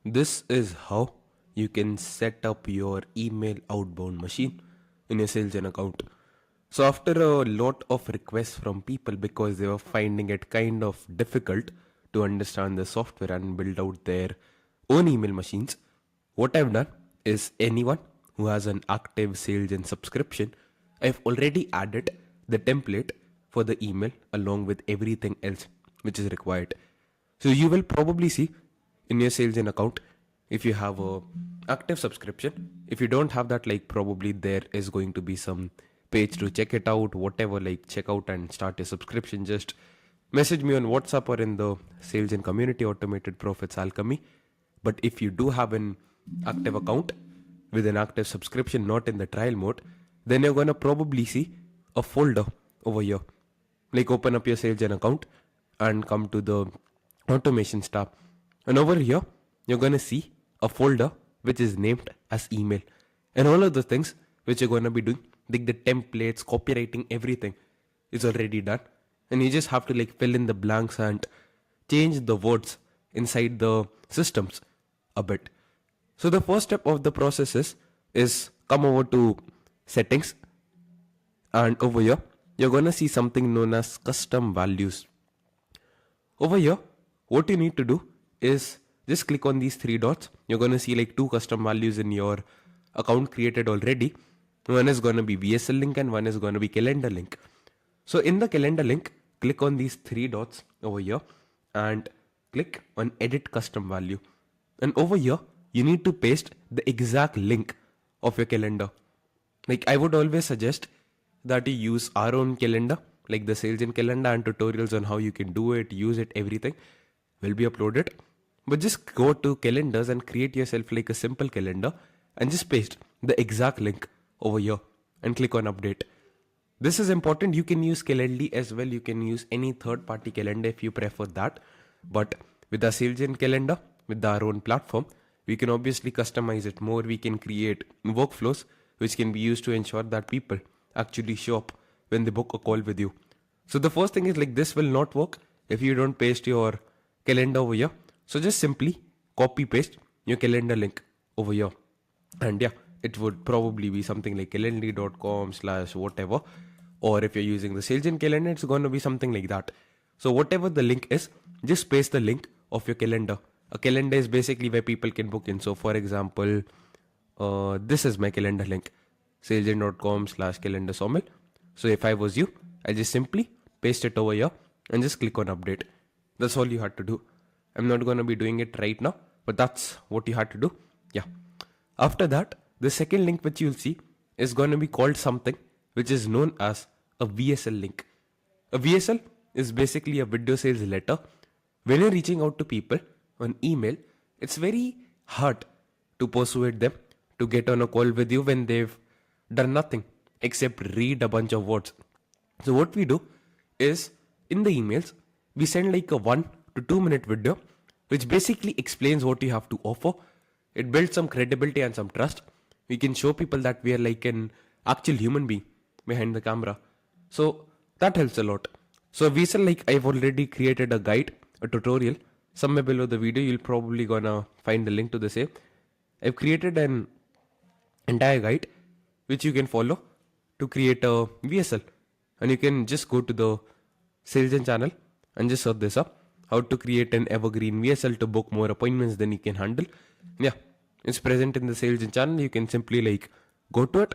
This is how you can set up your email outbound machine in your SailGen account. So after a lot of requests from people because they were finding it kind of difficult to understand the software and build out their own email machines, what I've done is anyone who has an active SailGen subscription, I've already added the template for the email along with everything else which is required. So you will probably see in your SailGen account if you have a active subscription. If you don't have that, like probably there is going to be some page to check it out, whatever, like check out and start your subscription. Just message me on WhatsApp or in the SailGen community automated profits alchemy. But if you do have an active account with an active subscription, not in the trial mode, then you're gonna probably see a folder over here. Like open up your SailGen account and come to the automations tab. And over here, you're gonna see a folder which is named as email. And all of the things which you're gonna be doing, like the templates, copywriting, everything is already done. And you just have to like fill in the blanks and change the words inside the systems a bit. So the first step of the process is come over to settings, and over here you're gonna see something known as custom values. Over here, what you need to do is just click on these three dots. You're gonna see like two custom values in your account created already. One is gonna be VSL link and one is gonna be calendar link. So in the calendar link, click on these three dots over here and click on edit custom value. And over here, you need to paste the exact link of your calendar. Like I would always suggest that you use our own calendar, like the SailGen calendar, and tutorials on how you can do it, use it, everything will be uploaded. But just go to calendars and create yourself like a simple calendar and just paste the exact link over here and click on update. This is important. You can use Calendly as well. You can use any third party calendar if you prefer that. But with the SailGen calendar, with our own platform, we can obviously customize it more. We can create workflows which can be used to ensure that people actually show up when they book a call with you. So the first thing is like this will not work if you don't paste your calendar over here. So just simply copy paste your calendar link over here. And yeah, it would probably be something like calendly.com/whatever. Or if you're using the SailGen calendar, it's going to be something like that. So whatever the link is, just paste the link of your calendar. A calendar is basically where people can book in. So for example, this is my calendar link, salesgen.com/calendar So if I was you, I just simply paste it over here and just click on update. That's all you had to do. I'm not going to be doing it right now, but that's what you had to do. Yeah. After that, the second link which you'll see is going to be called something which is known as a VSL link. A VSL is basically a video sales letter. When you're reaching out to people on email, it's very hard to persuade them to get on a call with you when they've done nothing except read a bunch of words. So what we do is in the emails, we send like a 1 to 2 minute video which basically explains what you have to offer. It builds some credibility and some trust. We can show people that we are like an actual human being behind the camera. So that helps a lot. So VSL, like I've already created a guide, a tutorial. Somewhere below the video, you'll probably gonna find the link to the same. I've created an entire guide which you can follow to create a VSL. And you can just go to the SailGen channel and just search this up. How to create an evergreen VSL to book more appointments than you can handle. Yeah, it's present in the SailGen channel. You can simply like go to it.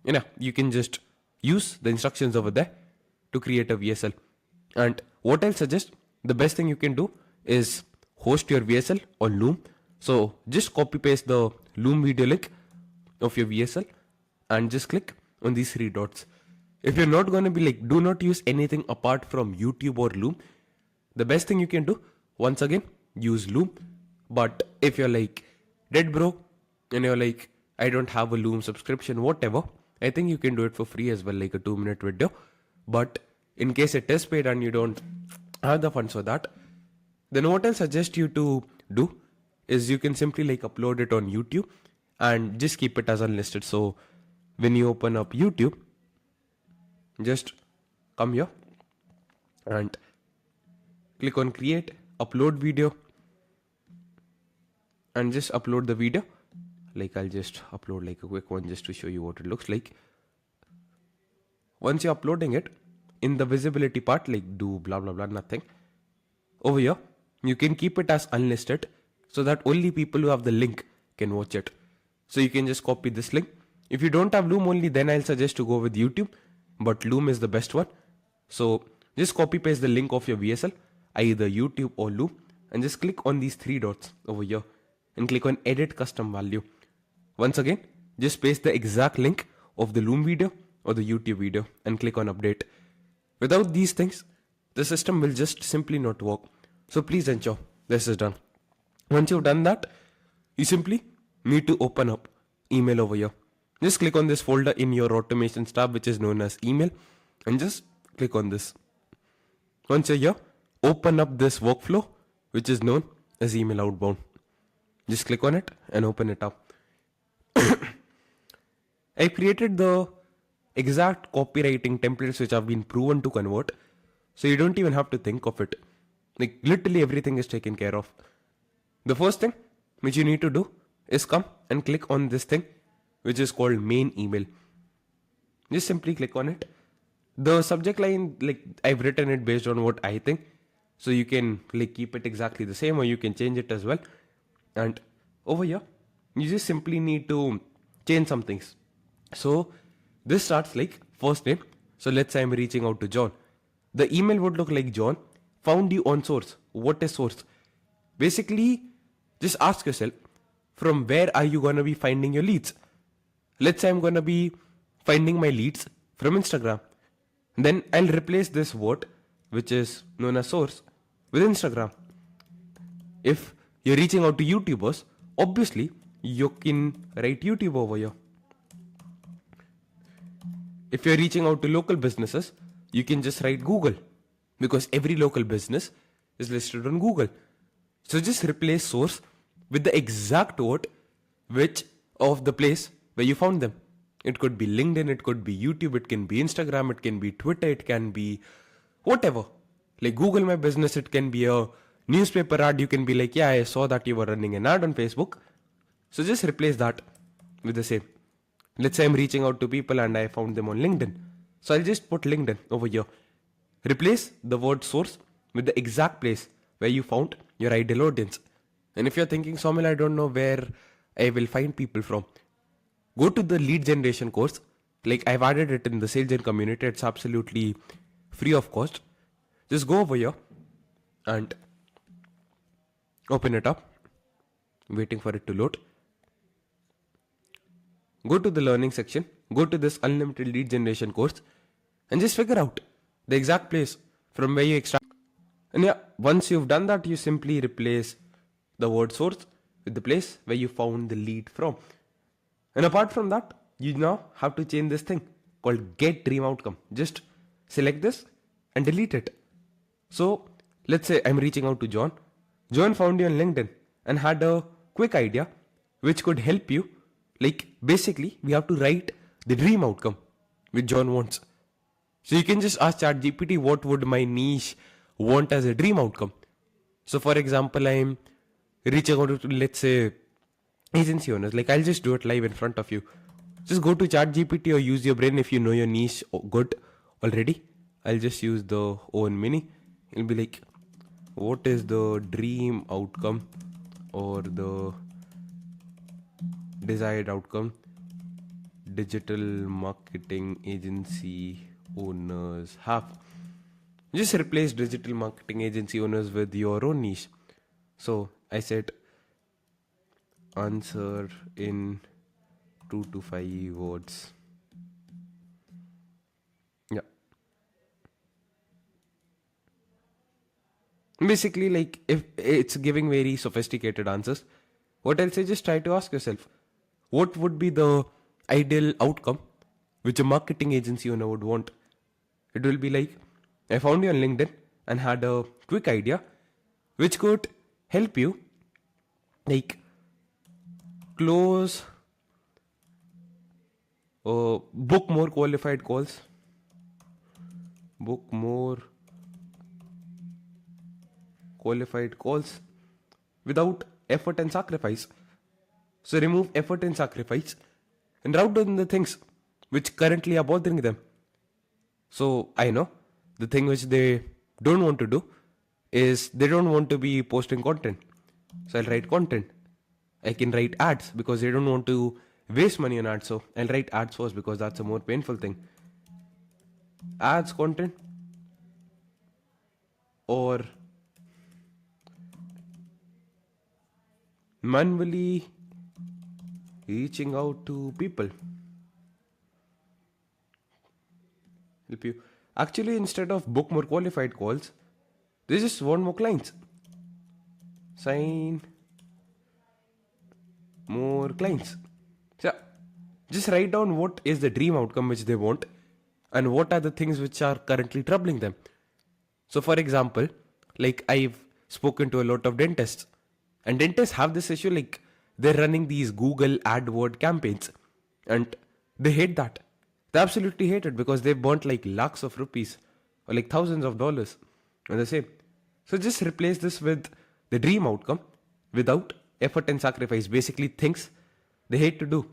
Yeah, you can just use the instructions over there to create a VSL. And what I'll suggest, the best thing you can do is host your VSL on Loom. So just copy paste the Loom video link of your VSL and just click on these three dots. If you're not going to be like, do not use anything apart from YouTube or Loom. The best thing you can do, once again, use Loom. But if you're like dead broke and you're like, I don't have a Loom subscription, whatever, I think you can do it for free as well, like a 2 minute video. But in case it is paid and you don't have the funds for that, then what I'll suggest you to do is you can simply like upload it on YouTube and just keep it as unlisted. So when you open up YouTube, just come here and click on create, upload video, and just upload the video. Like I'll just upload like a quick one just to show you what it looks like. Once you're uploading it, in the visibility part, like do blah blah blah nothing. Over here, you can keep it as unlisted so that only people who have the link can watch it. So you can just copy this link. If you don't have Loom only, then I'll suggest to go with YouTube, but Loom is the best one. So just copy paste the link of your VSL, either YouTube or Loom, and just click on these three dots over here and click on edit custom value. Once again, just paste the exact link of the Loom video or the YouTube video and click on update. Without these things, the system will just simply not work. So please ensure this is done. Once you've done that, you simply need to open up email over here. Just click on this folder in your automations tab, which is known as email, and just click on this. Once you're here, open up this workflow, which is known as email outbound. Just click on it and open it up. I created the exact copywriting templates which have been proven to convert, so you don't even have to think of it. Like literally everything is taken care of. The first thing which you need to do is come and click on this thing which is called main email. Just simply click on it. The subject line, like I've written it based on what I think, so you can like keep it exactly the same or you can change it as well. And over here, you just simply need to change some things. So this starts like first name. So let's say I'm reaching out to John. The email would look like John found you on source. What is source? Basically, just ask yourself, from where are you going to be finding your leads? Let's say I'm going to be finding my leads from Instagram. Then I'll replace this word, which is known as source, with Instagram. If you're reaching out to YouTubers, obviously you can write YouTube over here. If you're reaching out to local businesses, you can just write Google, because every local business is listed on Google. So just replace source with the exact word which of the place where you found them. It could be LinkedIn, it could be YouTube, it can be Instagram, it can be Twitter, it can be whatever. Like Google My Business, it can be a newspaper ad. You can be like, yeah, I saw that you were running an ad on Facebook. So just replace that with the same. Let's say I'm reaching out to people and I found them on LinkedIn. So I'll just put LinkedIn over here. Replace the word source with the exact place where you found your ideal audience. And if you're thinking, Somil, I don't know where I will find people from, go to the lead generation course. Like I've added it in the Sales Gen community. It's absolutely free of cost. Just go over here and open it up. Waiting for it to load. Go to the learning section. Go to this unlimited lead generation course and just figure out the exact place from where you extract. And yeah, once you've done that, you simply replace the word source with the place where you found the lead from. And apart from that, you now have to change this thing called get dream outcome. Just select this and delete it. So let's say I'm reaching out to John. John found you on LinkedIn and had a quick idea which could help you. Like basically, we have to write the dream outcome which John wants. So you can just ask ChatGPT, what would my niche want as a dream outcome? So for example, I'm reaching out to, let's say, agency owners. Like I'll just do it live in front of you. Just go to ChatGPT or use your brain if you know your niche good already. I'll just use the Owen Mini. It'll be like, what is the dream outcome or the desired outcome digital marketing agency owners have? Just replace digital marketing agency owners with your own niche. So I said answer in 2 to 5 words. Yeah. Basically, like if it's giving very sophisticated answers, what I'll say, just try to ask yourself, what would be the ideal outcome which a marketing agency owner would want? It will be like, I found you on LinkedIn and had a quick idea which could help you like close book more qualified calls, book more qualified calls without effort and sacrifice. So remove effort and sacrifice and route down the things which currently are bothering them. So I know the thing which they don't want to do is they don't want to be posting content. So I'll write content. I can write ads because they don't want to waste money on ads. So I'll write ads first because that's a more painful thing. Ads, content, or manually reaching out to people. Help you. Actually, instead of book more qualified calls, they just want more clients. Sign more clients. So just write down what is the dream outcome which they want and what are the things which are currently troubling them. So for example, like I've spoken to a lot of dentists, and dentists have this issue like they're running these Google AdWord campaigns and they hate that. They absolutely hate it because they burnt like lakhs of rupees or like thousands of dollars on the same. So just replace this with the dream outcome without effort and sacrifice, basically things they hate to do.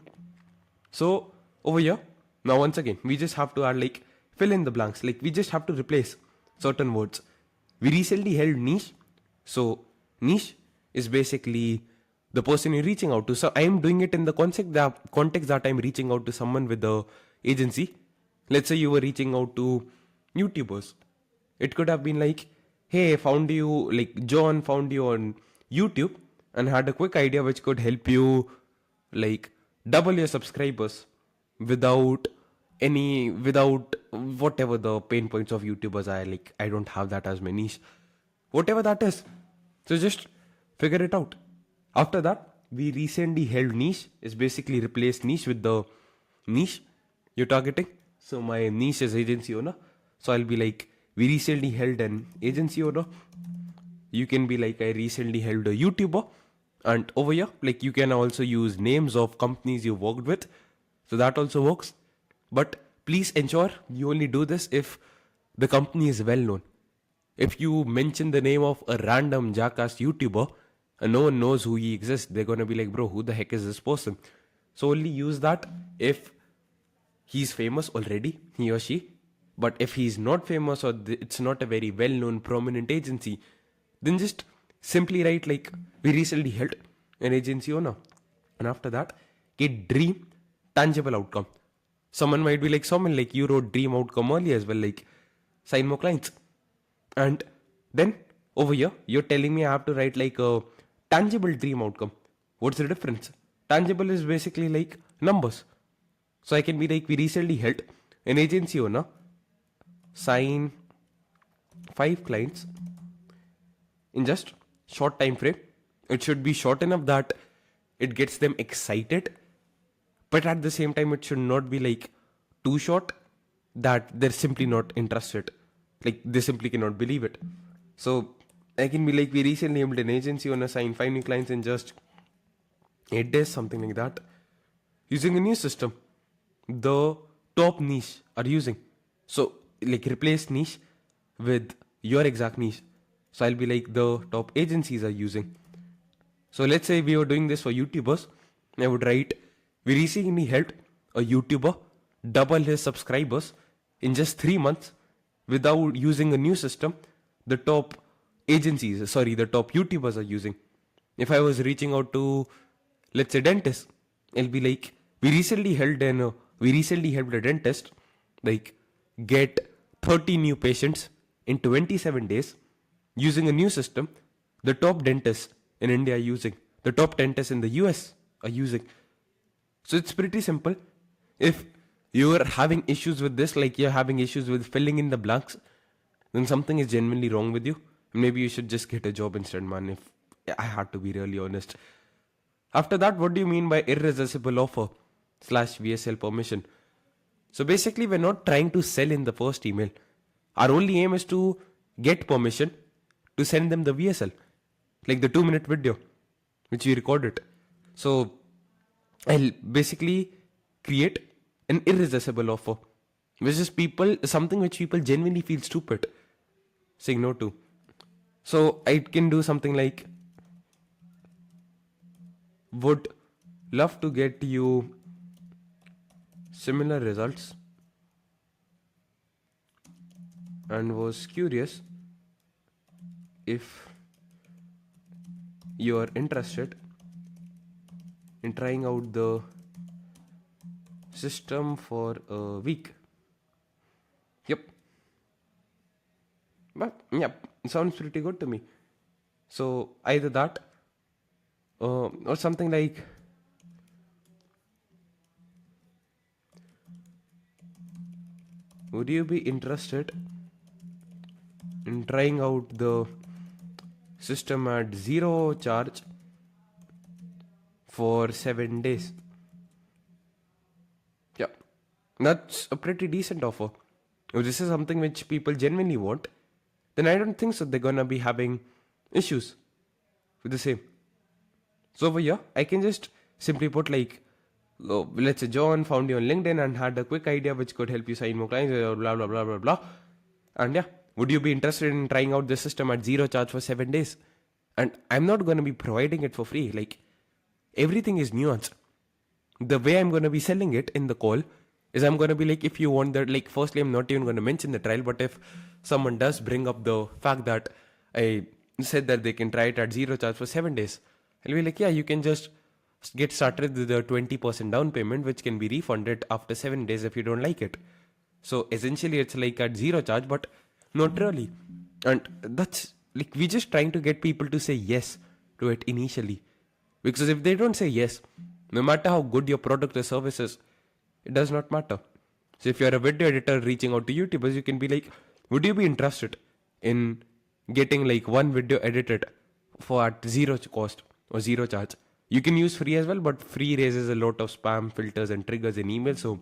So over here, now once again, we just have to add like fill in the blanks. Like we just have to replace certain words. We recently held niche. So niche is basically the person you're reaching out to. So I am doing it in the context that I'm reaching out to someone with the agency. Let's say you were reaching out to YouTubers. It could have been like, hey, found you, like John found you on YouTube and had a quick idea which could help you like double your subscribers without whatever the pain points of YouTubers are. Like I don't have that as my niche, whatever that is. So just figure it out. After that, we recently held niche is basically replace niche with the niche you're targeting. So my niche is agency owner. So I'll be like, we recently held an agency owner. You can be like, I recently held a YouTuber. And over here, like you can also use names of companies you worked with. So that also works. But please ensure you only do this if the company is well known. If you mention the name of a random jackass YouTuber and no one knows who he exists, they're going to be like, bro, who the heck is this person? So only use that if he's famous already, he or she. But if he's not famous or it's not a very well-known prominent agency, then just simply write like, we recently held an agency owner. And after that, get dream tangible outcome. Someone might be like, someone like you wrote dream outcome earlier as well, like sign more clients. And then over here, you're telling me I have to write like a tangible dream outcome. What's the difference? Tangible is basically like numbers. So I can be like, we recently held an agency owner sign 5 clients in just short time frame. It should be short enough that it gets them excited, but at the same time it should not be like too short that they're simply not interested, like they simply cannot believe it. So I can be like, we recently built an agency on a sign 5 new clients in just 8 days, something like that, using a new system the top niche are using. So like replace niche with your exact niche. So I'll be like, the top agencies are using. So let's say we were doing this for YouTubers. I would write, we recently helped a YouTuber double his subscribers in just 3 months without using a new system the top the top YouTubers are using. If I was reaching out to, let's say, dentist, I'll be like, we recently helped a dentist like get 30 new patients in 27 days using a new system the top dentists in India are using, the top dentists in the US are using. So it's pretty simple. If you're having issues with this, like you're having issues with filling in the blanks, then something is genuinely wrong with you. Maybe you should just get a job instead, man, if I had to be really honest. After that, what do you mean by irresistible offer / VSL permission? So basically, we're not trying to sell in the first email. Our only aim is to get permission to send them the VSL, like the 2-minute video, which we recorded. So I'll basically create an irresistible offer, which is something which people genuinely feel stupid saying no to. So I can do something like, would love to get you similar results and was curious if you are interested in trying out the system for a week. Yep. But yep, sounds pretty good to me. So either that or something like, would you be interested in trying out the system at zero charge for 7 days? Yeah, that's a pretty decent offer. If this is something which people genuinely want, then I don't think so they're gonna be having issues with the same. So over here, I can just simply put like, oh, let's say John found you on LinkedIn and had a quick idea which could help you sign more clients, blah blah blah blah blah. And yeah, would you be interested in trying out this system at zero charge for 7 days? And I'm not gonna be providing it for free. Like, everything is nuanced. The way I'm gonna be selling it in the call is I'm gonna be like, if you want that, like, firstly, I'm not even gonna mention the trial, but if someone does bring up the fact that I said that they can try it at zero charge for 7 days, I'll be like, yeah, you can just get started with the 20% down payment, which can be refunded after 7 days if you don't like it. So essentially, it's like at zero charge, but not really. And that's like, we're just trying to get people to say yes to it initially. Because if they don't say yes, no matter how good your product or service is, it does not matter. So if you're a video editor reaching out to YouTubers, you can be like, would you be interested in getting like one video edited for at zero cost or zero charge? You can use free as well, but free raises a lot of spam filters and triggers in email, so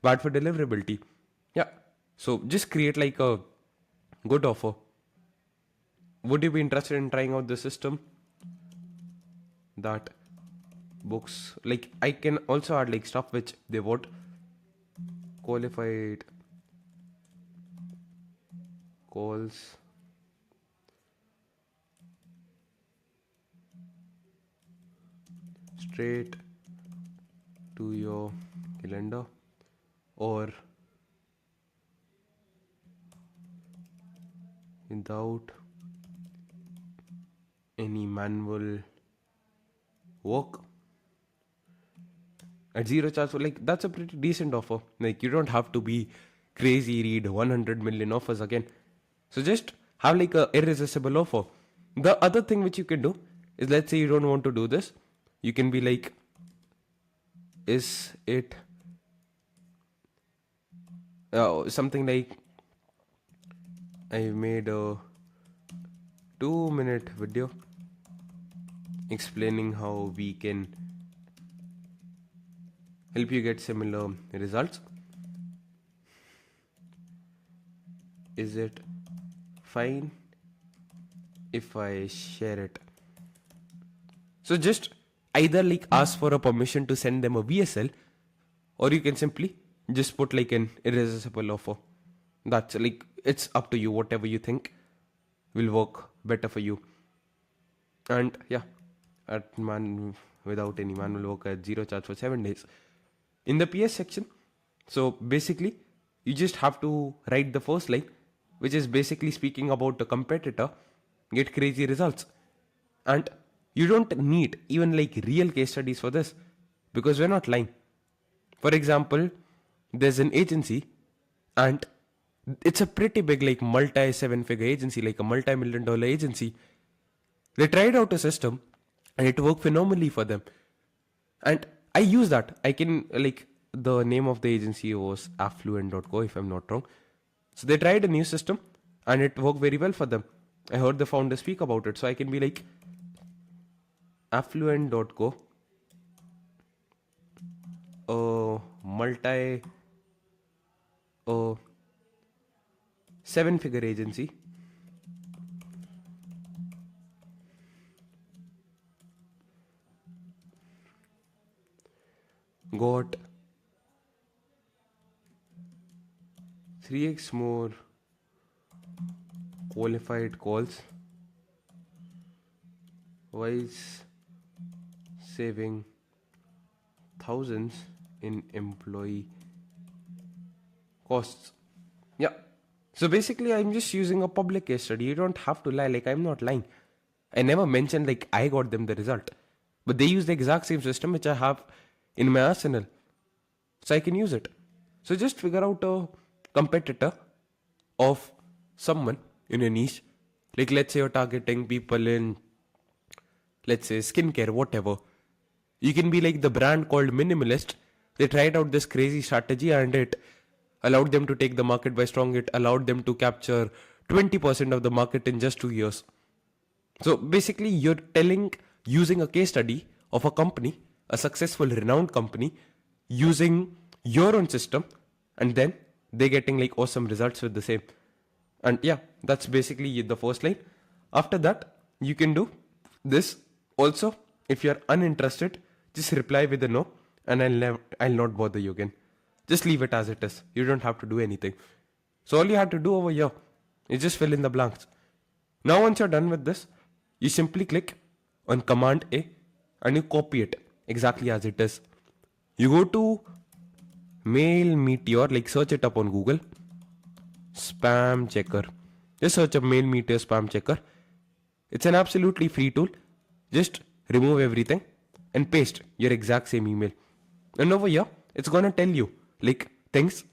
bad for deliverability. Yeah. So just create like a good offer. Would you be interested in trying out the system that books, like, I can also add like stuff which they want: qualified calls, straight to your calendar, or without any manual work at zero charge. So like, that's a pretty decent offer. Like, you don't have to be crazy, read 100 million offers again. So just have like a irresistible offer. The other thing which you can do is, let's say you don't want to do this, you can be like, is it something like, I made a 2-minute video explaining how we can help you get similar results. Is it fine if I share it? So just either like ask for a permission to send them a VSL, or you can simply just put like an irresistible offer. That's like, it's up to you, whatever you think will work better for you. And yeah, without any manual work at zero charge for 7 days. In the PS section, so basically you just have to write the first line, which is basically speaking about a competitor, get crazy results. And you don't need even like real case studies for this, because we're not lying. For example, there's an agency, and it's a pretty big, like, multi 7-figure agency, like a multi-million-dollar agency. They tried out a system and it worked phenomenally for them. And I use that. I can, like, the name of the agency was affluent.co, if I'm not wrong. So they tried a new system and it worked very well for them. I heard the founder speak about it. So I can be like, affluent.co, multi 7-figure agency, got 3x more qualified calls while saving thousands in employee costs. Yeah. So basically, I'm just using a public case study. You don't have to lie. Like, I'm not lying. I never mentioned like I got them the result. But they use the exact same system which I have in my arsenal. So I can use it. So just figure out a competitor of someone in a niche. Like, let's say you're targeting people in, let's say, skincare, whatever. You can be like the brand called Minimalist. They tried out this crazy strategy and it allowed them to take the market by storm. It allowed them to capture 20% of the market in just 2 years. So basically, you're using a case study of a company, a successful, renowned company, using your own system, and then they're getting like awesome results with the same. And yeah, that's basically the first line. After that, you can do this also. If you're uninterested, just reply with a no, and I'll not bother you again. Just leave it as it is. You don't have to do anything. So all you have to do over here is just fill in the blanks. Now once you're done with this, you simply click on Command A and you copy it exactly as it is. You go to Mail Meteor, like search it up on Google. Spam checker. Just search up Mail Meteor spam checker. It's an absolutely free tool. Just remove everything and paste your exact same email. And over here, it's gonna tell you like things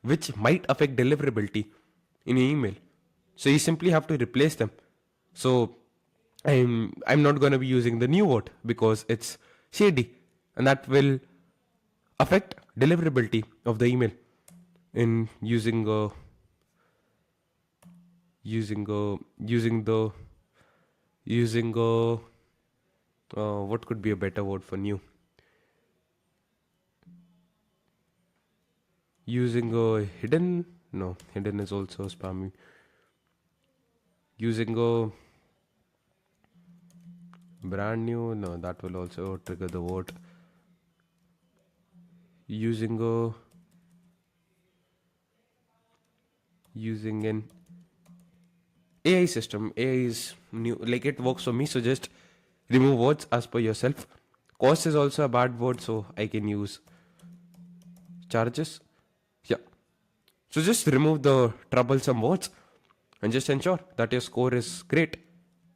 which might affect deliverability in your email. So you simply have to replace them. So I'm not gonna be using the new word because it's shady, and that will affect deliverability of the email in using what could be a better word for new? Using a hidden, no, hidden is also spammy. Using a brand new, no, that will also trigger the word. Using an AI system. AI is new, like it works for me. So just remove words as per yourself. Cost is also a bad word, so I can use charges. Yeah. So just remove the troublesome words and just ensure that your score is great.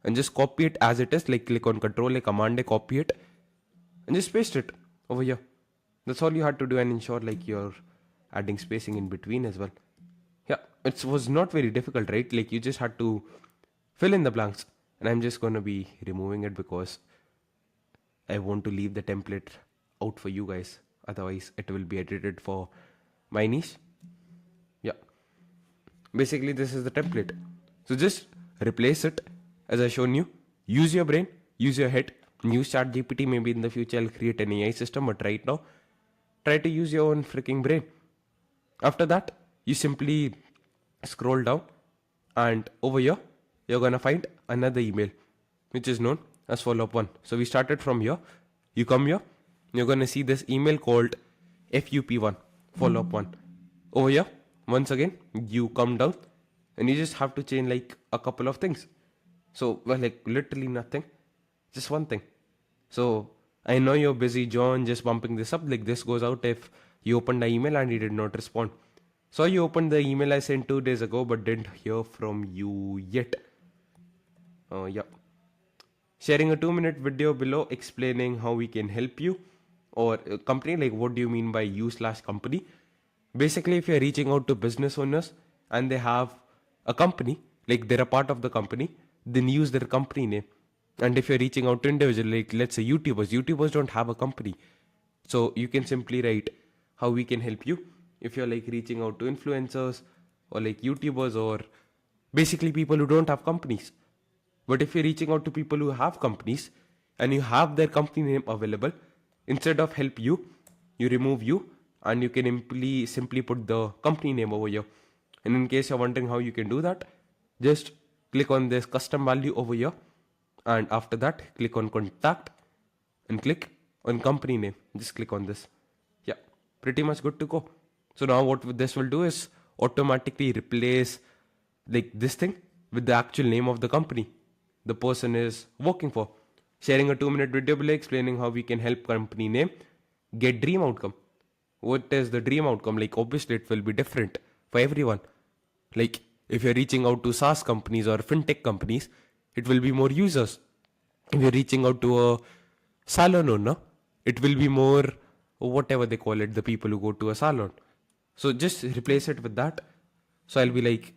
And just copy it as it is. Like click on Control A, Command A, copy it, and just paste it over here. That's all you had to do, and ensure like you're adding spacing in between as well. Yeah, it was not very difficult, right? Like you just had to fill in the blanks, and I'm just gonna be removing it because I want to leave the template out for you guys. Otherwise, it will be edited for my niche. Yeah, basically this is the template. So just replace it as I shown you. Use your brain, use your head, use ChatGPT. Maybe in the future I'll create an AI system, but right now, try to use your own freaking brain. After that, you simply scroll down, and over here you're gonna find another email which is known as follow-up one. So we started from here. You come here, you're gonna see this email called FUP1, follow-up one. Over here, once again, you come down and you just have to change like a couple of things. So, well, like literally nothing, just one thing. So I know you're busy, John, just bumping this up. Like this goes out if you opened the email and he did not respond. So you opened the email I sent 2 days ago but didn't hear from you yet. Yeah. Sharing a 2-minute video below explaining how we can help you or company. Like what do you mean by you/company? Basically, if you're reaching out to business owners and they have a company, like they're a part of the company, then use their company name. And if you're reaching out to individuals, like let's say YouTubers don't have a company. So you can simply write how we can help you. If you're like reaching out to influencers or like YouTubers or basically people who don't have companies. But if you're reaching out to people who have companies and you have their company name available, instead of help you, you remove you and you can simply put the company name over here. And in case you're wondering how you can do that, just click on this custom value over here. And after that, click on contact and click on company name. Just click on this. Yeah, pretty much good to go. So now what this will do is automatically replace like this thing with the actual name of the company the person is working for. Sharing a 2-minute video below explaining how we can help company name get dream outcome. What is the dream outcome? Like obviously it will be different for everyone. Like if you're reaching out to SaaS companies or fintech companies, it will be more users. If you're reaching out to a salon owner, it will be more whatever they call it, the people who go to a salon. So just replace it with that. So I'll be like,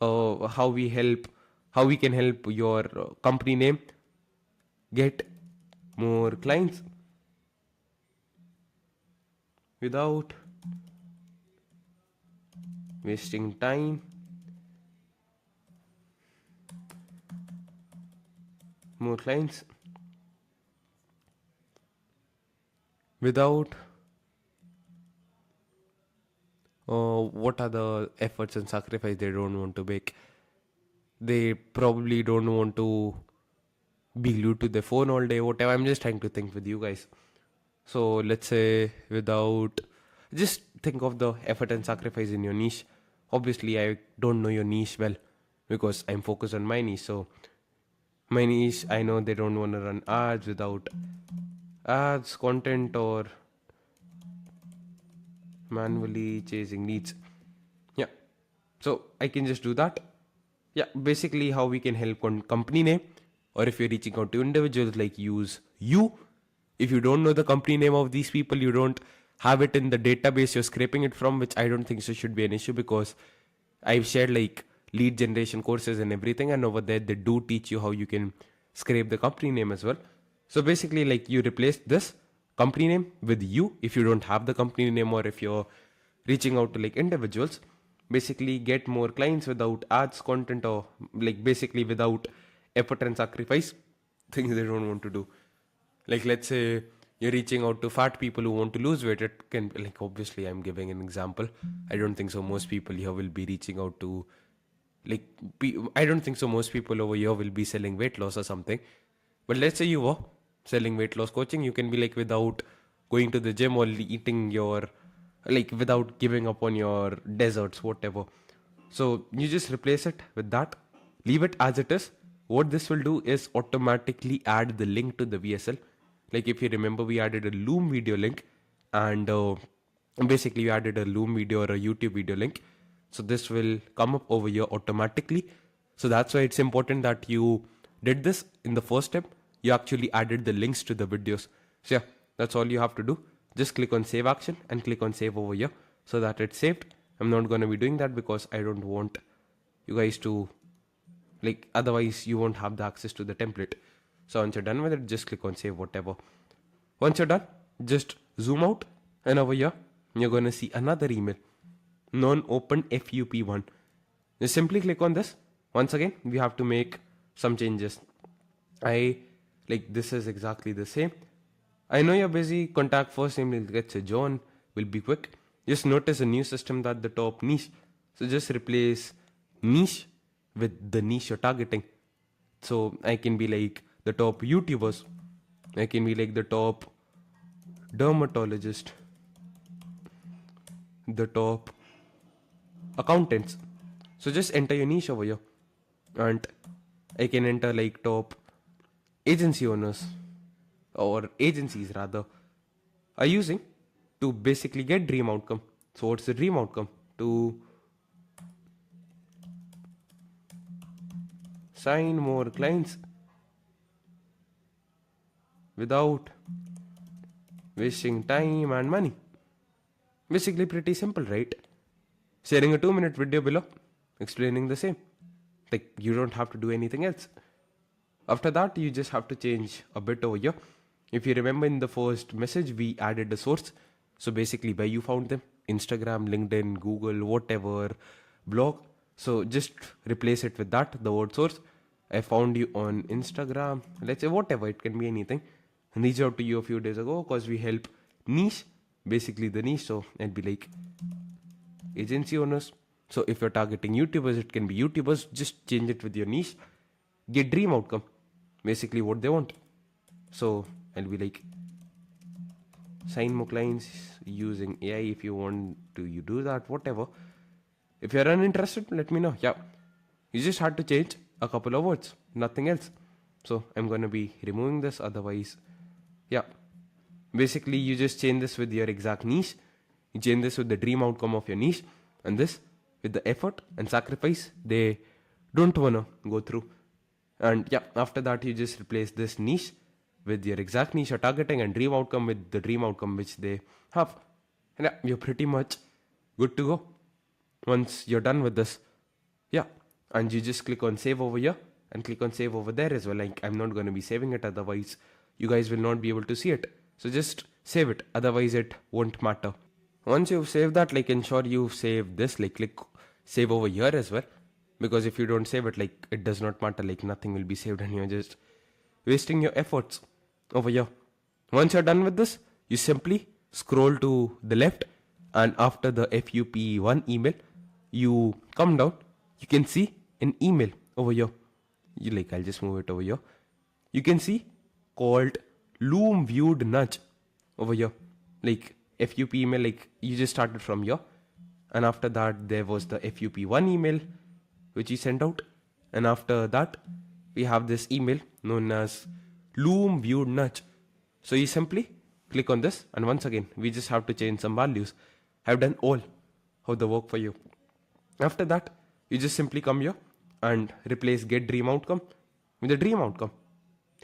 how we can help your company name get more clients without wasting time. More clients without what are the efforts and sacrifice they don't want to make. They probably don't want to be glued to their phone all day, whatever. I'm just trying to think with you guys. So let's say without, just think of the effort and sacrifice in your niche. Obviously, I don't know your niche well because I'm focused on my niche. So my niche, I know they don't want to run ads without ads, content, or manually chasing leads. Yeah. So I can just do that. Yeah, basically how we can help on company name, or if you're reaching out to individuals, like use you. If you don't know the company name of these people, you don't have it in the database you're scraping it from, which I don't think so should be an issue because I've shared like lead generation courses and everything, and over there they do teach you how you can scrape the company name as well. So basically, like you replace this company name with you if you don't have the company name, or if you're reaching out to like individuals. Basically, get more clients without ads, content, or like basically without effort and sacrifice, things they don't want to do. Like let's say you're reaching out to fat people who want to lose weight. It can be like, obviously I'm giving an example. I don't think so most people here will be reaching out to like I don't think so most people over here will be selling weight loss or something. But let's say you were selling weight loss coaching, you can be like, without going to the gym or eating your, like without giving up on your desserts, whatever. So you just replace it with that, leave it as it is. What this will do is automatically add the link to the VSL. Like if you remember, we added a Loom video link, and basically we added a Loom video or a YouTube video link. So this will come up over here automatically. So that's why it's important that you did this in the first step. You actually added the links to the videos. So yeah, that's all you have to do. Just click on save action and click on save over here so that it's saved. I'm not going to be doing that because I don't want you guys to, like, otherwise you won't have the access to the template. So once you're done with it, just click on save whatever. Once you're done, just zoom out, and over here you're going to see another email, non-open FUP1. Just simply click on this. Once again, we have to make some changes. This is exactly the same. I know you're busy. Contact first name, let's say John, will be quick. Just notice a new system at the top, niche. So just replace niche with the niche you're targeting. So I can be like the top YouTubers. I can be like the top dermatologist, the top accountants. So just enter your niche over here. And I can enter like top agency owners, or agencies rather, are using to basically get dream outcome. So what's the dream outcome? To sign more clients without wasting time and money. Basically pretty simple, right? Sharing a 2-minute video below explaining the same. Like you don't have to do anything else. After that, you just have to change a bit over here. If you remember, in the first message we added a source. So basically where you found them, Instagram, LinkedIn, Google, whatever, blog. So just replace it with that, the word source. I found you on Instagram, let's say whatever, it can be anything. And reached out to you a few days ago because we help niche, basically the niche. So I'd be like agency owners. So if you're targeting YouTubers, it can be YouTubers. Just change it with your niche. Get dream outcome, basically what they want. So I'll be like, sign more clients using AI. If you want to, you do that, whatever. If you're uninterested, let me know. Yeah, you just had to change a couple of words, nothing else. So I'm going to be removing this, otherwise, yeah. Basically, you just change this with your exact niche. You change this with the dream outcome of your niche, and this with the effort and sacrifice they don't wanna go through. And yeah, after that, you just replace this niche with your exact niche you're targeting, and dream outcome with the dream outcome which they have. And yeah, you're pretty much good to go. Once you're done with this, yeah, and you just click on save over here and click on save over there as well. Like, I'm not going to be saving it, otherwise you guys will not be able to see it. So just save it, otherwise it won't matter. Once you've saved that, like, ensure you save this, like click save over here as well, because if you don't save it, like, it does not matter, like nothing will be saved and you're just wasting your efforts over here. Once you're done with this, you simply scroll to the left, and after the FUP1 email, you come down, you can see an email over here. You, like, I'll just move it over here. You can see called Loom Viewed Nudge over here. Like, FUP email, like, you just started from here. And after that, there was the FUP1 email, which you sent out. And after that, we have this email known as Loom Viewed Nudge. So you simply click on this, and once again, we just have to change some values. I've done all of the work for you. After that, you just simply come here and replace get dream outcome with the dream outcome.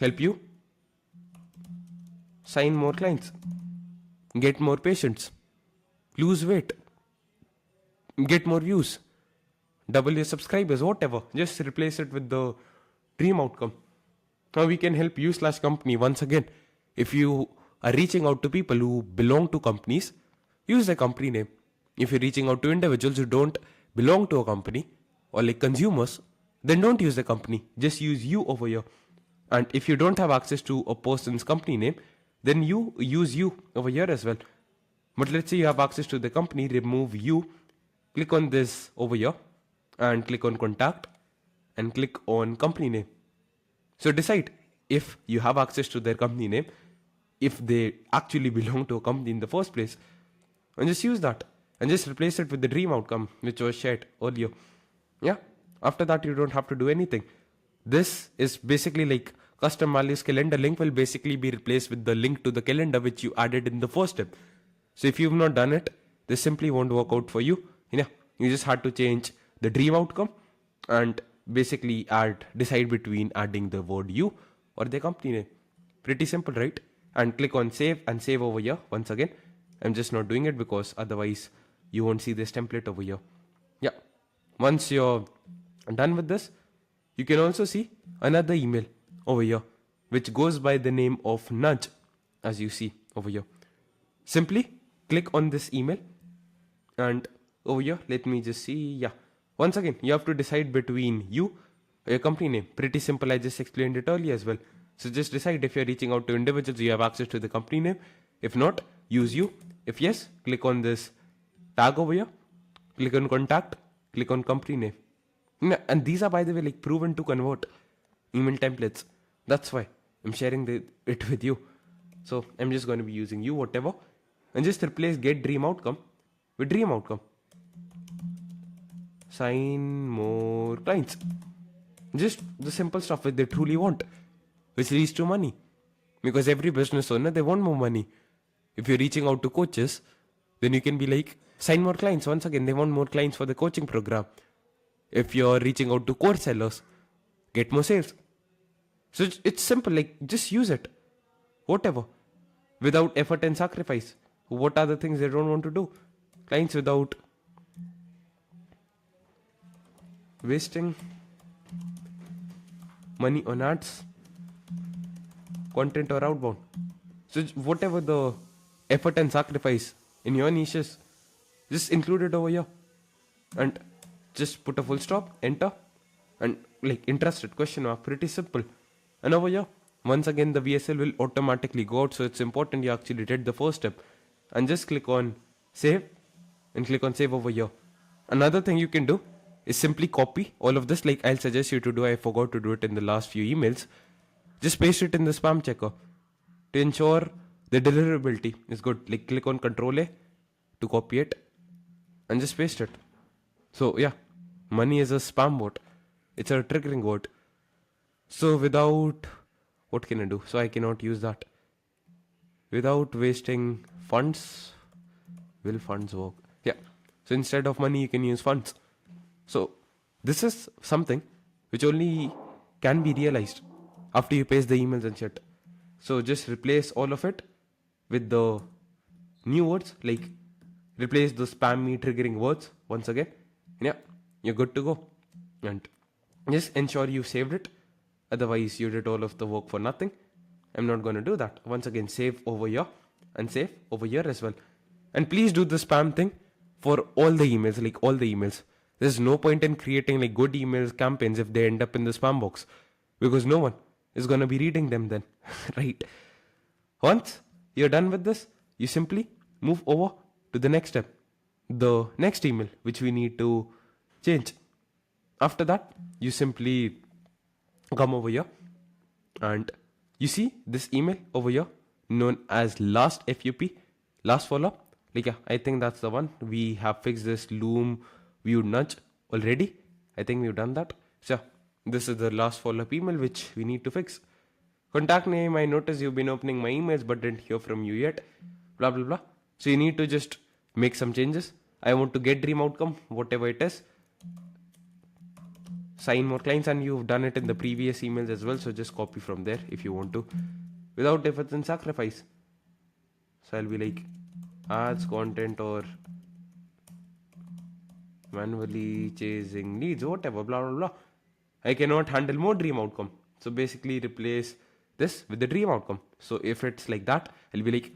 Help you sign more clients, get more patients, lose weight, get more views, double your subscribers, whatever. Just replace it with the dream outcome. Now we can help you slash company. Once again, if you are reaching out to people who belong to companies, use the company name. If you're reaching out to individuals who don't belong to a company or like consumers, then don't use the company. Just use you over here. And if you don't have access to a person's company name, then you use you over here as well. But let's say you have access to the company, remove you, click on this over here and click on contact and click on company name. So decide if you have access to their company name, if they actually belong to a company in the first place, and just use that and just replace it with the dream outcome which was shared earlier. Yeah, after that you don't have to do anything. This is basically like custom values calendar link will basically be replaced with the link to the calendar which you added in the first step. So if you've not done it, this simply won't work out for you. Yeah, you just had to change the dream outcome and basically decide between adding the word you or the company name. Pretty simple, right? And click on save and save over here. Once again, I'm just not doing it because otherwise you won't see this template over here. Yeah, once you're done with this, you can also see another email over here which goes by the name of nudge, as you see over here. Simply click on this email and over here, let me just see. Yeah, once again, you have to decide between you or your company name. Pretty simple, I just explained it earlier as well. So just decide if you're reaching out to individuals, you have access to the company name. If not, use you. If yes, click on this tag over here, click on contact, click on company name. And these are, by the way, like proven to convert email templates. That's why I'm sharing it with you. So I'm just going to be using you, whatever, and just replace get dream outcome with dream outcome. Sign more clients. Just the simple stuff which they truly want, which leads to money. Because every business owner, they want more money. If you're reaching out to coaches, then you can be like, sign more clients. Once again, they want more clients for the coaching program. If you're reaching out to course sellers, get more sales. So it's simple, like just use it. Whatever. Without effort and sacrifice. What are the things they don't want to do? Clients without wasting money on ads, content or outbound. So whatever the effort and sacrifice in your niches, just include it over here and just put a full stop, enter, and like interested question mark. Pretty simple. And over here, once again the VSL will automatically go out, so it's important you actually did the first step. And just click on save and click on save over here. Another thing you can do is simply copy all of this, like I'll suggest you to do. I forgot to do it in the last few emails. Just paste it in the spam checker to ensure the deliverability is good. Like click on Control A to copy it and just paste it. So yeah, money is a spam word. It's a triggering word. So without, what can I do? So I cannot use that. Without wasting funds, will funds work? Yeah. So instead of money, you can use funds. So this is something which only can be realized after you paste the emails and shit. So just replace all of it with the new words, like replace the spammy triggering words once again. Yeah, you're good to go. And just ensure you saved it. Otherwise, you did all of the work for nothing. I'm not going to do that. Once again, save over here and save over here as well. And please do the spam thing for all the emails, like all the emails. There's no point in creating like good emails campaigns if they end up in the spam box, because no one is going to be reading them then, right? Once you're done with this, you simply move over to the next step, the next email which we need to change. After that, you simply come over here and you see this email over here known as last FUP, last follow up. Like, yeah, I think that's the one. We have fixed this Loom view nudge already. I think we've done that. So, this is the last follow up email which we need to fix. Contact name, I notice you've been opening my emails but didn't hear from you yet. Blah blah blah. So, you need to just make some changes. I want to get dream outcome, whatever it is. Sign more clients, and you've done it in the previous emails as well, so just copy from there if you want to, without efforts and sacrifice. So I'll be like ads, content, or manually chasing leads, whatever, blah blah blah. I cannot handle more dream outcome, so basically replace this with the dream outcome. So if it's like that, I'll be like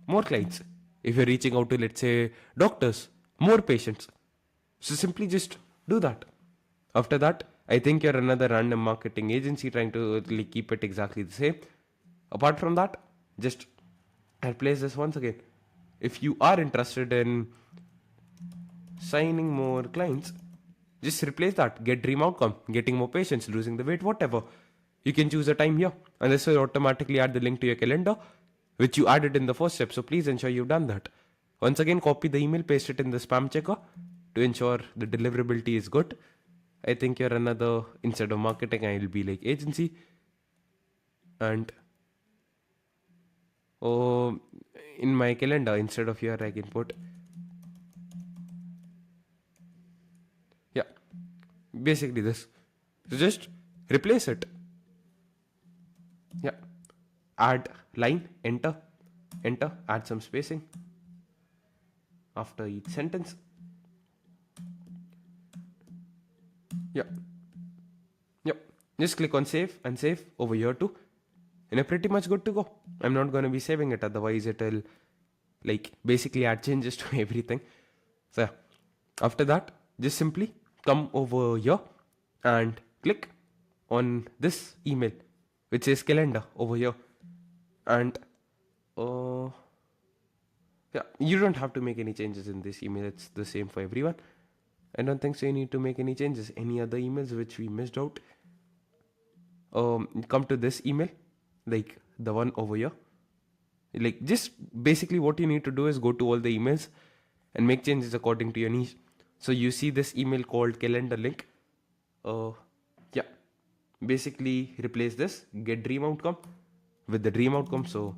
more clients. If you're reaching out to, let's say, doctors, more patients. So simply just do that. After that, I think you're another random marketing agency trying to like, keep it exactly the same. Apart from that, just replace this once again. If you are interested in signing more clients, just replace that. Get dream outcome, getting more patients, losing the weight, whatever. You can choose a time here, and this will automatically add the link to your calendar, which you added in the first step. So please ensure you've done that. Once again, copy the email, paste it in the spam checker to ensure the deliverability is good. I think you're another, instead of marketing, I'll be like agency. And oh, in my calendar, instead of here, I can put, yeah, basically this. So just replace it. Yeah. Add line, enter, enter, add some spacing after each sentence. Yeah. Yep. Just click on save and save over here too. And you're pretty much good to go. I'm not going to be saving it, otherwise it will like basically add changes to everything. So yeah. After that, just simply come over here and click on this email which says calendar over here. And yeah, you don't have to make any changes in this email. It's the same for everyone. I don't think so you need to make any changes. Any other emails which we missed out? Come to this email, like the one over here. Like, just basically what you need to do is go to all the emails and make changes according to your niche. So you see this email called calendar link. Yeah, basically replace this, get dream outcome with the dream outcome. So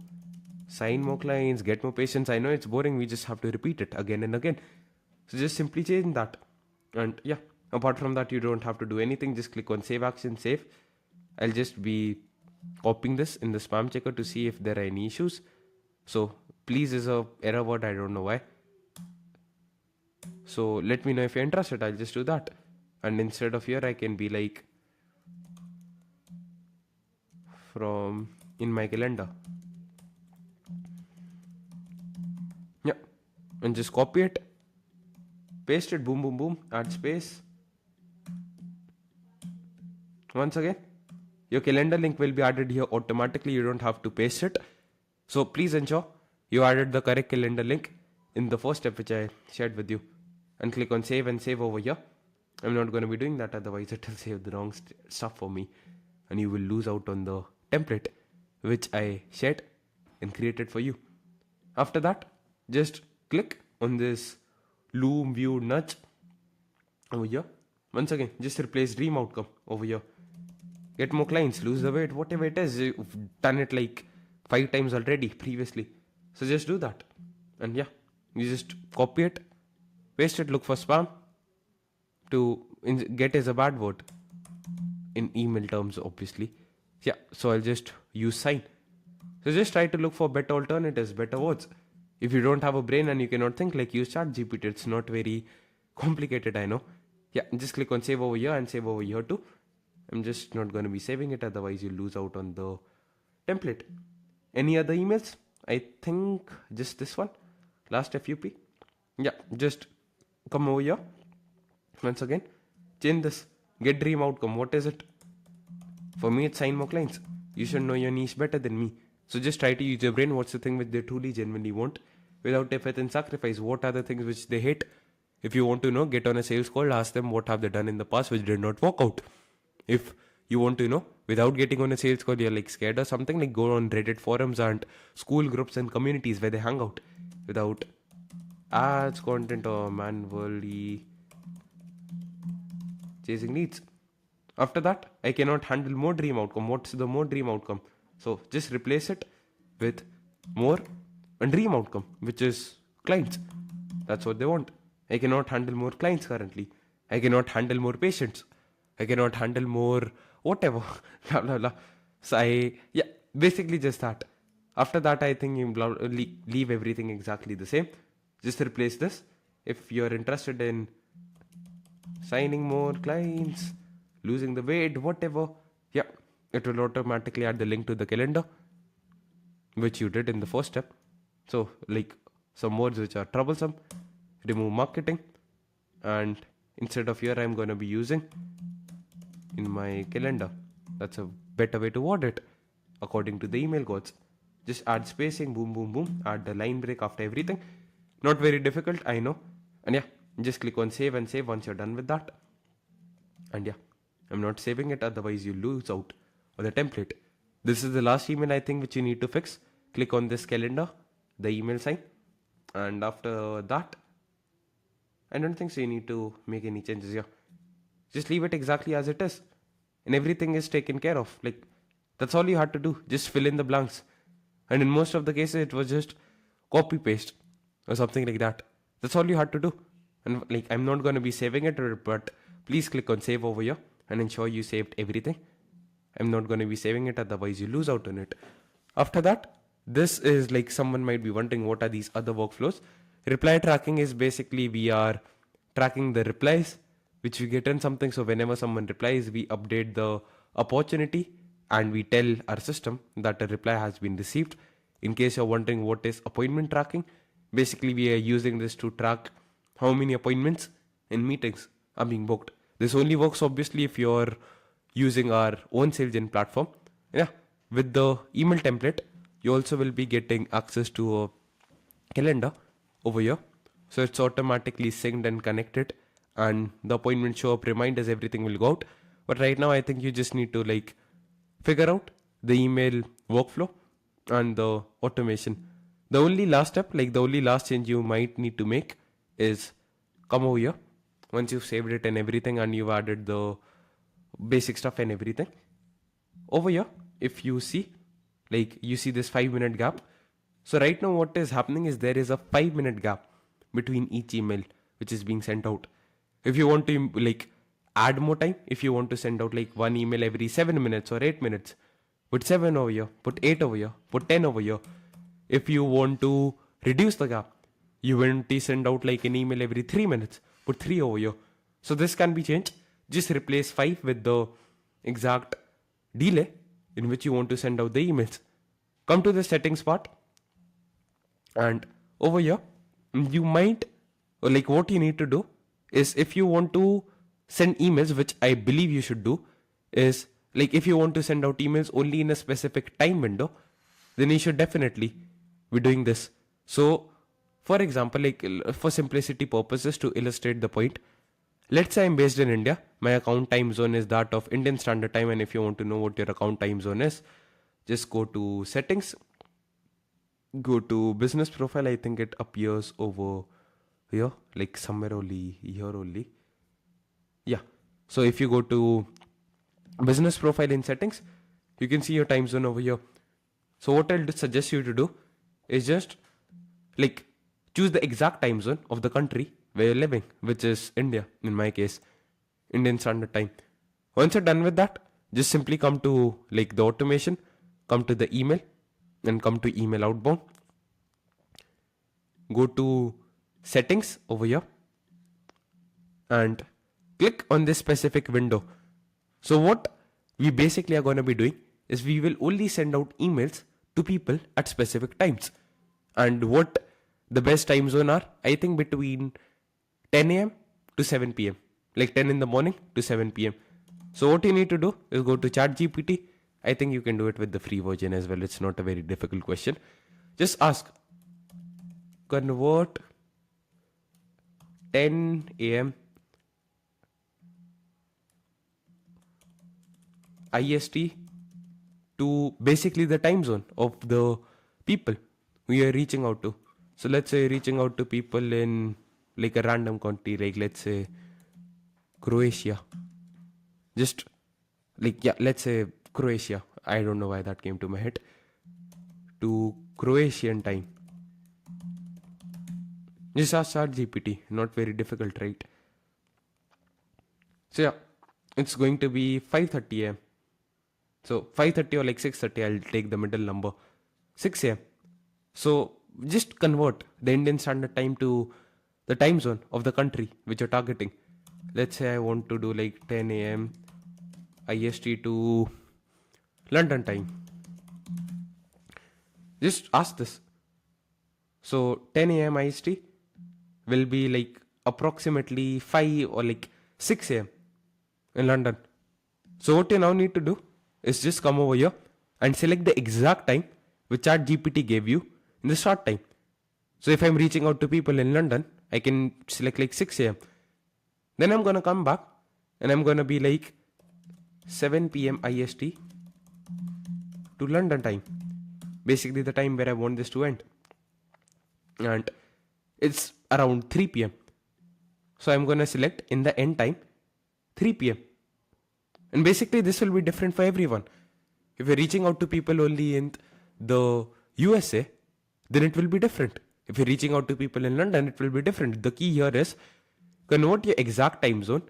sign more clients, get more patients. I know it's boring, we just have to repeat it again and again. So just simply change that. And yeah, apart from that, you don't have to do anything. Just click on save action, save. I'll just be copying this in the spam checker to see if there are any issues. So please is a error word, I don't know why. So let me know if you're interested. I'll just do that. And instead of here, I can be like from in my calendar. Yeah. And just copy it, paste it, boom, boom, boom, add space. Once again, your calendar link will be added here automatically. You don't have to paste it. So please ensure you added the correct calendar link in the first step which I shared with you. And click on save and save over here. I'm not going to be doing that, otherwise it will save the wrong stuff for me. And you will lose out on the template which I shared and created for you. After that, just click on this Loom view nudge over here. Once again, just replace dream outcome over here. get more clients, lose the weight, whatever it is. You've done it like 5 times already previously. So just do that. And yeah, you just copy it, paste it, look for spam to get is a bad word in email terms, obviously. Yeah, so I'll just use sign. So just try to look for better alternatives, better words. If you don't have a brain and you cannot think, like use ChatGPT. It's not very complicated, I know. Yeah, just click on save over here and save over here too. I'm just not going to be saving it, otherwise you lose out on the template. Any other emails? I think just this one, last FUP. Yeah, just come over here. Once again, change this. Get dream outcome. What is it? For me, it's sign more clients. You should know your niche better than me. So just try to use your brain. What's the thing which they truly, genuinely want? Without effort and sacrifice, what are the things which they hate? If you want to know, get on a sales call, ask them what have they done in the past which did not work out. If you want to know, without getting on a sales call, you're like scared or something, like go on Reddit forums and school groups and communities where they hang out. Without ads, content, or manually chasing leads. After that, I cannot handle more dream outcome. What's the more dream outcome? So just replace it with more and dream outcome, which is clients. That's what they want. I cannot handle more clients currently. I cannot handle more patients. I cannot handle more whatever. Blah, blah, blah. So yeah, basically just that. After that, I think you leave everything exactly the same. Just replace this. If you're interested in signing more clients, losing the weight, whatever, yeah, it will automatically add the link to the calendar, which you did in the first step. So like some words which are troublesome, remove marketing, and instead of here I'm going to be using in my calendar. That's a better way to word it according to the email codes. Just add spacing, boom boom boom, add the line break after everything. Not very difficult, I know. And yeah, just click on save and save once you're done with that. And yeah, I'm not saving it, otherwise you lose out on the template. This is the last email I think which you need to fix. Click on this calendar, the email sign, and after that, I don't think so you need to make any changes here. Just leave it exactly as it is, and everything is taken care of. Like, that's all you had to do. Just fill in the blanks. And in most of the cases, it was just copy paste or something like that. That's all you had to do. And like, I'm not going to be saving it, but please click on save over here and ensure you saved everything. I'm not going to be saving it, otherwise you lose out on it. After that, this is like, someone might be wondering what are these other workflows. Reply tracking is basically we are tracking the replies which we get in something. So whenever someone replies, we update the opportunity and we tell our system that a reply has been received. In case you're wondering what is appointment tracking, basically we are using this to track how many appointments and meetings are being booked. This only works obviously if you're using our own SalesGen platform. Yeah, with the email template, you also will be getting access to a calendar over here. So it's automatically synced and connected, and the appointment show up, reminders, everything will go out. But right now, I think you just need to like figure out the email workflow and the automation. The only last step, like the only last change you might need to make is come over here. Once you've saved it and everything and you've added the basic stuff and everything, over here, if you see, like you see this 5-minute gap. So right now what is happening is there is a 5-minute gap between each email which is being sent out. If you want to like add more time, if you want to send out like one email every 7 minutes or 8 minutes, put 7 over here, put 8 over here, put 10 over here. If you want to reduce the gap, you want to send out like an email every 3 minutes, put 3 over here. So this can be changed. Just replace 5 with the exact delay in which you want to send out the emails. Come to the settings part, and over here you might, or like what you need to do is, if you want to send emails, which I believe you should do, is like if you want to send out emails only in a specific time window, then you should definitely be doing this. So for example, like for simplicity purposes, to illustrate the point, let's say I'm based in India. My account time zone is that of Indian Standard Time. And if you want to know what your account time zone is, just go to settings, go to business profile. I think it appears over here, like somewhere only here only. Yeah. So if you go to business profile in settings, you can see your time zone over here. So what I'll suggest you to do is just like choose the exact time zone of the country where you're living, which is India, in my case, Indian Standard Time. Once you're done with that, just simply come to like the automation, come to the email, and come to email outbound. Go to settings over here and click on this specific window. So what we basically are going to be doing is we will only send out emails to people at specific times. And what the best time zone are, I think between 10 a.m. to 7 p.m. Like 10 in the morning to 7 p.m. So what you need to do is go to ChatGPT. I think you can do it with the free version as well. It's not a very difficult question. Just ask, convert 10 a.m. IST to basically the time zone of the people we are reaching out to. So let's say reaching out to people in like a random country, like let's say Croatia. Just like, yeah, let's say Croatia. I don't know why that came to my head. To Croatian time. Just ask ChatGPT. Not very difficult, right? So yeah, it's going to be 5:30 a.m. So 5:30 or like 6:30, I'll take the middle number. 6 a.m. So just convert the Indian Standard Time to the time zone of the country which you're targeting. Let's say I want to do like 10 a.m. IST to London time. Just ask this. So 10 a.m. IST will be like approximately 5 or like 6 a.m. in London. So what you now need to do is just come over here and select the exact time which ChatGPT gave you in the start time. So if I'm reaching out to people in London, I can select like 6 a.m. Then I'm gonna come back and I'm gonna be like 7 p.m. IST to London time. Basically the time where I want this to end. And it's around 3 p.m. So I'm gonna select in the end time 3 p.m. And basically this will be different for everyone. If you're reaching out to people only in the USA, then it will be different. If you're reaching out to people in London, it will be different. The key here is convert your exact time zone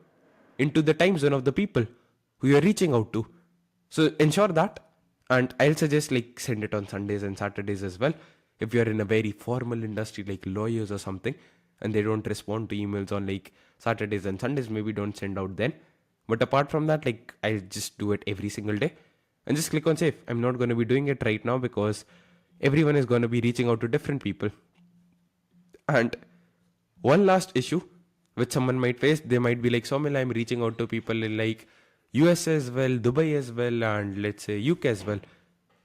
into the time zone of the people who you're reaching out to. So ensure that, and I'll suggest like send it on Sundays and Saturdays as well. If you're in a very formal industry like lawyers or something and they don't respond to emails on like Saturdays and Sundays, maybe don't send out then. But apart from that, like I just do it every single day and just click on save. I'm not going to be doing it right now because everyone is going to be reaching out to different people. And one last issue which someone might face, they might be like, Somil, I'm reaching out to people in like US as well, Dubai as well, and let's say UK as well.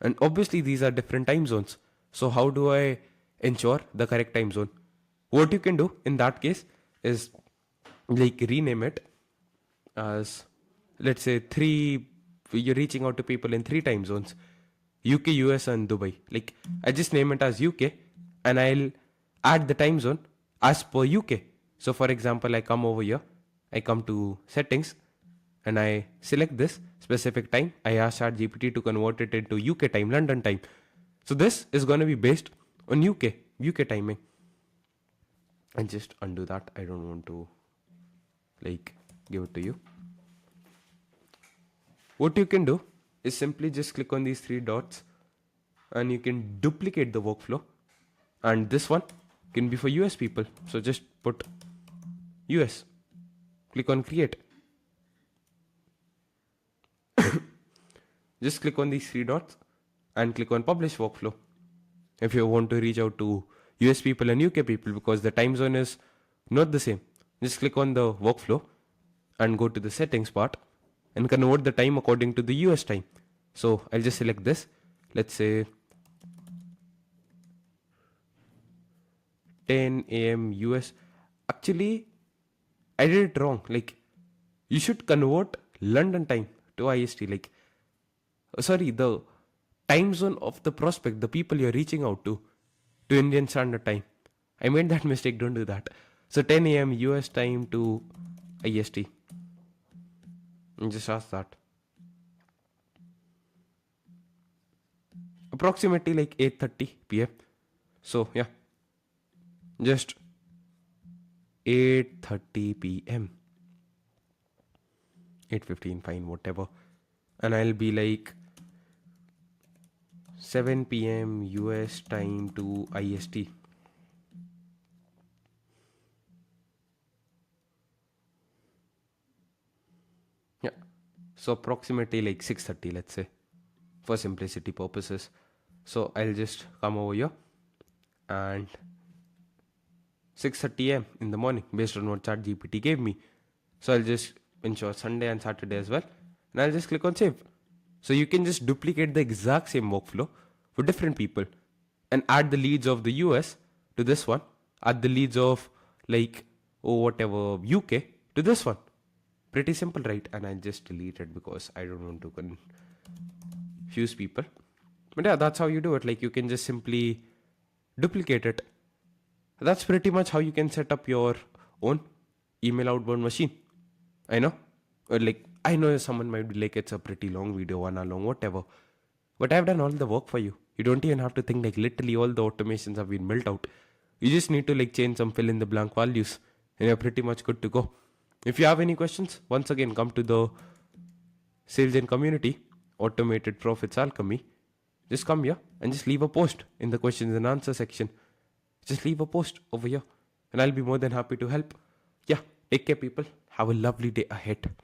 And obviously these are different time zones. So how do I ensure the correct time zone? What you can do in that case is like rename it as, let's say you're reaching out to people in 3 time zones, UK, US and Dubai. Like I just name it as UK and I'll add the time zone as per UK. So for example, I come over here, I come to settings and I select this specific time. I ask ChatGPT to convert it into UK time, London time. So this is going to be based on UK timing. And just undo that. I don't want to like give it to you. What you can do is simply just click on these 3 dots and you can duplicate the workflow. And this one can be for US people. So just put US. Click on create. Just click on these 3 dots and click on publish workflow. If you want to reach out to US people and UK people because the time zone is not the same, just click on the workflow and go to the settings part and convert the time according to the US time. So I'll just select this. Let's say 10 a.m. US. Actually, I did it wrong. Like you should convert London time to IST. Like, sorry, the time zone of the prospect, the people you're reaching out to Indian Standard Time. I made that mistake. Don't do that. So 10 a.m. US time to IST. And just ask that. approximately like 8:30 p.m. So yeah, just 8:30 p.m. 8:15, fine, whatever. And I'll be like 7 p.m. US time to IST. Yeah. So approximately like 6:30, let's say, for simplicity purposes. So I'll just come over here and 6:30 a.m. in the morning based on what ChatGPT gave me. So I'll just ensure Sunday and Saturday as well. And I'll just click on save. So you can just duplicate the exact same workflow for different people and add the leads of the US to this one, add the leads of like, oh, whatever, UK to this one. Pretty simple, right? And I'll just delete it because I don't want to confuse people. But yeah, that's how you do it. Like you can just simply duplicate it. That's pretty much how you can set up your own email outbound machine. I know. Like, I know someone might be like, it's a pretty long video, 1 hour long, whatever. But I've done all the work for you. You don't even have to think, like, literally all the automations have been built out. You just need to, like, change some fill in the blank values, and you're pretty much good to go. If you have any questions, once again, come to the Sales and Community Automated Profits Alchemy. Just come here and just leave a post in the questions and answer section. Just leave a post over here, and I'll be more than happy to help. Yeah, take care, people. Have a lovely day ahead.